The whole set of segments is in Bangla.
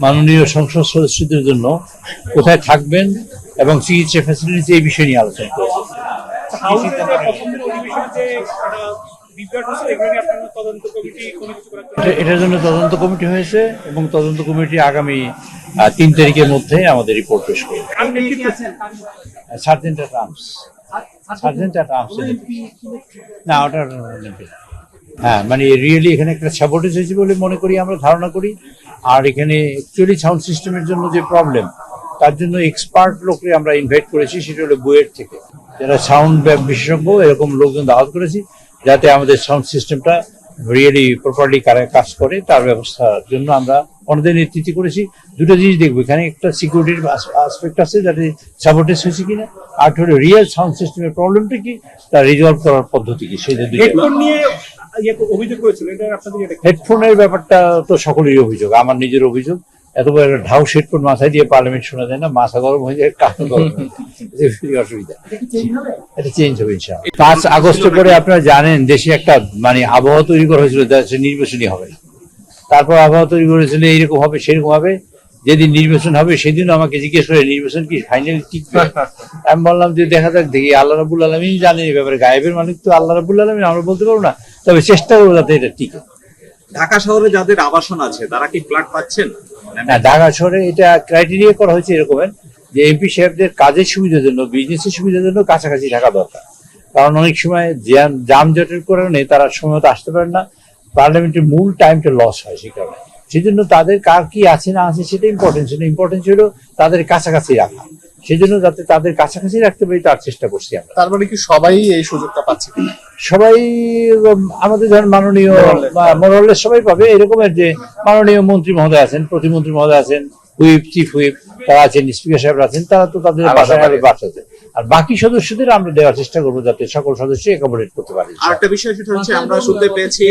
মাননীয় সংসদ সদস্যদের জন্য কোথায় থাকবেন এবং চিকিৎসা ফ্যাসিলিটি এই বিষয় নিয়ে আলোচনা করেছি। এটার জন্য তদন্ত কমিটি হয়েছে এবং তদন্ত কমিটি আগামী 3 তারিখের মধ্যে আমাদের রিপোর্ট পেশ করবে। সার্জেন্ট অ্যাট আর্মস না, ওটা হ্যাঁ, মানে রিয়েলি এখানে একটা সাবোটেজ হয়েছে বলে মনে করি, আমরা ধারণা করি। আর এখানে অ্যাকচুয়ালি সাউন্ড সিস্টেমের জন্য যে প্রবলেম, তার জন্য এক্সপার্ট লোককে আমরা ইনভাইট করেছি, সেটা হলো বুয়েট থেকে, যারা সাউন্ড বিশেষজ্ঞ এরকম লোকজন দাওয়াত করেছি, যাতে আমাদের সাউন্ড সিস্টেমটা রিয়েলি প্রপারলি কাজ করে, তার ব্যবস্থার জন্য আমরা ওনাদের নেতৃত্বে করেছি। দুটো জিনিস দেখবো, এখানে একটা সিকিউরিটির আসপেক্ট আছে, যাতে সাবোটেজ হয়েছে কিনা, আর হলো রিয়েল সাউন্ড সিস্টেমের প্রবলেমটা কি, তা রিজলভ করার পদ্ধতি কি, সেই হেডফোনের ব্যাপারটা তো সকলেরই অভিযোগ, আমার নিজের অভিযোগ। এত বড় একটা ঢাউস হেডফোন মাথায় দিয়ে পার্লামেন্ট শোনা যায় না, মাথা গরম হয়ে যায়, কান গরম হয়ে যায়, অসুবিধা। এটা চেঞ্জ হবে ইনশাআল্লাহ। 5 আগস্টের পরে আপনারা জানেন দেশে একটা মানে আবহাওয়া তৈরি করা হয়েছিল, নির্বাচনই হবে না। তারপর আবহাওয়া তৈরি করেছিল এইরকম হবে সেরকম হবে, যেদিন নির্বাচন হবে সেদিন আমাকে জিজ্ঞেস করে নির্বাচন কি ফাইনালি ঠিক। আমি বললাম যে দেখা যাক, দেখি, আল্লাহ রাব্বুল আলামিন জানেন এই ব্যাপারে, গায়েবের মালিক তো আল্লাহ রাব্বুল আলামিন, আমরা বলতে পারবো না, তবে চেষ্টা করবো যাতে এটা ঠিক। ঢাকা শহরে যাদের আবাসন আছে তারা কি ফ্ল্যাট পাচ্ছেন? না, ঢাকা শহরে এটা ক্রাইটেরিয়া করা হয়েছে এরকমের যে এমপি সাহেবদের কাজের সুবিধার জন্য, বিজনেসের সুবিধার জন্য কাছাকাছি থাকা দরকার। কারণ অনেক সময় যানজটের কারণে তারা সময় মতো আসতে পারেন না, পার্লামেন্টের মূল টাইমটা লস হয় সেই কারণে। সেই জন্য তাদের কার কি আছে না আছে সেটা ইম্পর্টেন্ট ছিল, ইম্পর্টেন্ট ছিল তাদের কাছাকাছি রাখা। সেই জন্য যাতে তাদের কাছাকাছি রাখতে পারি তার চেষ্টা করছি আমরা। তার মানে কি সবাই এই সুযোগটা পাচ্ছে কিনা? সবাই আমাদের ধরেন মাননীয় মোরালের সবাই পাবে, এরকমের যে মাননীয় মন্ত্রী মহোদয় আছেন, প্রতিমন্ত্রী মহোদয় আছেন, হুইপ, চিফ হুইপ তারা আছেন, স্পিকার সাহেব আছেন, তারা তো তাদের বাসাতে। আর বাকি সদস্যদের আমরা দেওয়ার চেষ্টা করবো যাতে সকল সদস্য অ্যাকোমোডেট করতে পারে। আরেকটা বিষয় সেটা হচ্ছে, আমরা শুনতে পেয়েছি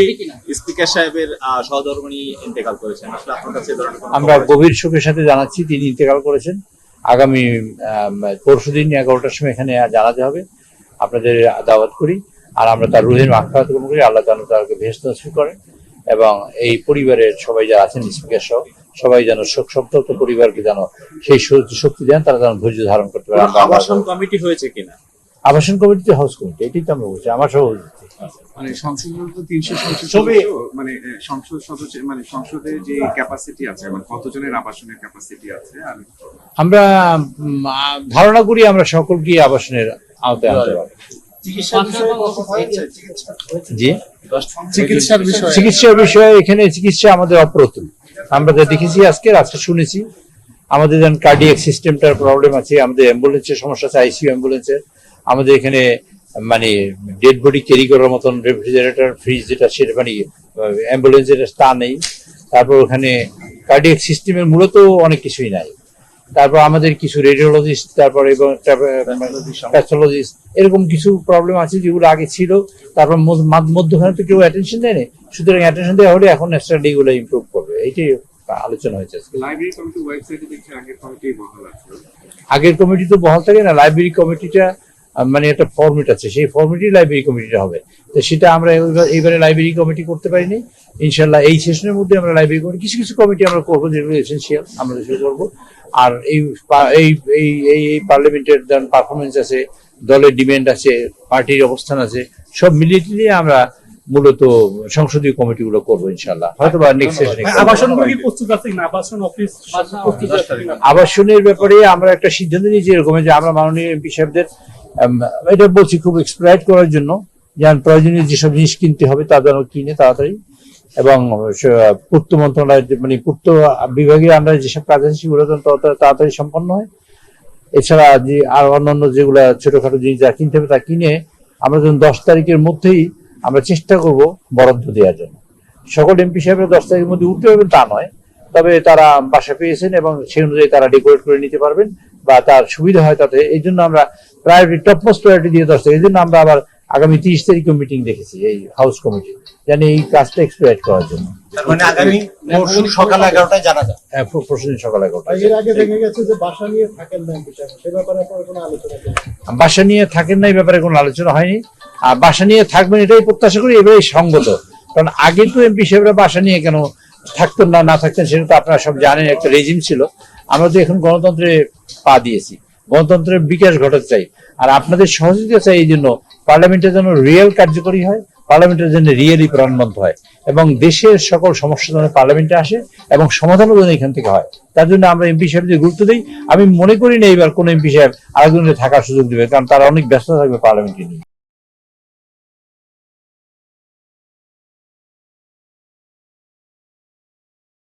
স্পিকার সাহেবের সহধর্মিণী ইন্তেকাল করেছেন। আসলে আপনার কাছে আমরা গভীর শোকের সাথে জানাচ্ছি তিনি ইন্তেকাল করেছেন। আগামী পরশুদিন 11টার সময় এখানে জানাতে হবে, আপনাদের দাওয়াত করি। আর আমরা তার রুহের মাগফিরাত কামনা করি, আল্লাহ তাআলা তাকে বেহেশত নসিব করেন এবং এই পরিবারের সবাই যারা আছেন, স্পিকার সহ সবাই যেন শোক সন্তপ্ত পরিবারকে যেন সেই শক্তি দেন, তারা যেন ধৈর্য ধারণ করতে পারে। আবাসন কমিটি হয়েছে কিনা? আবাসন কমিটি, হাউস কমিটি, এটাই তো আমরা বলছি। আমার সভাপতি মানে সংসদ 300 মানে সংসদ সদস্য, মানে সংসদে যে ক্যাপাসিটি আছে, মানে কতজনের আবাসনের ক্যাপাসিটি আছে? আর আমরা ধারণা করি আমরা সকলকে আবাসনের আওতায় আনতে পারবো। জি, চিকিৎসার বিষয়ে এখানে চিকিৎসা আমাদের অপ্রতুল। আমরা যা দেখেছি আজকে শুনেছি, আমাদের যেন কার্ডিয়াক সিস্টেমটার প্রবলেম আছে, আমাদের অ্যাম্বুলেন্সের সমস্যা আছে, আইসিইউ অ্যাম্বুলেন্সের। আমাদের এখানে মানে ডেড বডি ক্যারি করার মতন রেফ্রিজারেটর, ফ্রিজ যেটা, সেটা মানে অ্যাম্বুলেন্সের তা নেই। তারপর ওখানে কার্ডিয়াক সিস্টেমের মূলত অনেক কিছুই নাই। তারপর আমাদের কিছু রেডিওলজিস্ট, তারপর এবং প্যাথোলজিস্ট, এরকম কিছু প্রবলেম আছে যেগুলো আগে ছিল। তারপর মধ্যখানে তো কেউ অ্যাটেনশন দেয়নি, সুতরাং অ্যাটেনশন দেওয়া হলে এখন ন্যাশনালি এগুলো ইমপ্রুভ করবে, এইটাই আলোচনা হয়েছে। আগের কমিটি তো বহাল থাকে না, লাইব্রেরি কমিটিটা মানে একটা ফর্মেট আছে, সেই ফর্মেটই লাইব্রেরি কমিটিটা হবে। তো সেটা আমরা এইবারে লাইব্রেরি কমিটি করতে পারিনি। ইনশাল্লাহ এই সেশনের মধ্যে আমরা লাইব্রেরি কমিটি কিছু কমিটি আমরা করবো যেগুলো এসেন্সিয়াল, আমরা শুরু করবো। আর এই পার্লামেন্টের পারফরমেন্স আছে, দলের ডিমান্ড আছে, পার্টির অবস্থান আছে, সব মিলিয়ে আমরা মূলত সংসদীয় কমিটিগুলো করবো ইনশাল্লাহ, হয়তো বা নেক্সট সেশনে। আবাসনের ব্যাপারে আমরা একটা সিদ্ধান্ত নিয়েছি এরকম যে আমরা মাননীয় এমপি সাহেবদের এটা বলছি খুব এক্সপ্লয়েট করার জন্য, যেমন প্রয়োজনীয় যেসব জিনিস কিনতে হবে তা যেন কিনে তাড়াতাড়ি, এবং পূর্ত মন্ত্রণালয়ের মানে পূর্ত বিভাগে আমরা যেসব কাজ আছে সেগুলো তাড়াতাড়ি সম্পন্ন হয়। এছাড়া যে আর অন্যান্য যেগুলো ছোটখাটো জিনিস যা কিনতে হবে তা কিনে আমরা যেন 10 তারিখের মধ্যেই আমরা চেষ্টা করব বরাদ্দ দেওয়ার জন্য। সকল এমপি সাহেবরা 10 তারিখের মধ্যে উঠতে পারবেন তা নয়, তবে তারা বাসা পেয়েছেন এবং সেই অনুযায়ী তারা ডেকোরেট করে নিতে পারবেন বা তার সুবিধা হয় তাতে। এই জন্য আমরা প্রায়োরিটি, টপমোস্ট প্রায়োরিটি দিয়ে 10 তারিখ। এই জন্য আমরা আবার আগামী 30 তারিখে মিটিং দেখেছি এই হাউস কমিটি, জানি এই কাজটা এক্সপ্লয়েট করার জন্য। মানে আগামী পরশু সকাল 11টায় জানা যায়। হ্যাঁ, পরশুদিন সকাল 11টায়। এর আগে দেখা গেছে যে বাসা নিয়ে থাকেন না, সে ব্যাপারে আপনারা কোনো আলোচনা করেন? বাসা নিয়ে থাকেন না এই ব্যাপারে কোনো আলোচনা হয়নি। আর বাসা নিয়ে থাকবেন এটাই প্রত্যাশা করি, এবারে সঙ্গত। কারণ আগে তো এমপি সাহেবরা বাসা নিয়ে কেন থাকতেন না থাকতেন সেটা তো আপনারা সব জানেন, একটা রেজিম ছিল। আমরা তো এখন গণতন্ত্রে পা দিয়েছি, গণতন্ত্রের বিকাশ ঘটাতে চাই। আর আপনাদের সহযোগিতা চাই এই জন্য পার্লামেন্টের জন্য রিয়েল কার্যকরী হয়, পার্লামেন্টের জন্য রিয়েলি প্রাণবন্ত হয়, এবং দেশের সকল সমস্যা যেন পার্লামেন্টে আসে এবং সমাধানও যেন এখান থেকে হয়। তার জন্য আমরা এমপি সাহেবদের গুরুত্ব দিই। আমি মনে করি না এইবার কোন এমপি সাহেব আরেকজনের থাকার সুযোগ দেবে, কারণ তারা অনেক ব্যস্ত থাকবে পার্লামেন্টে নিয়ে।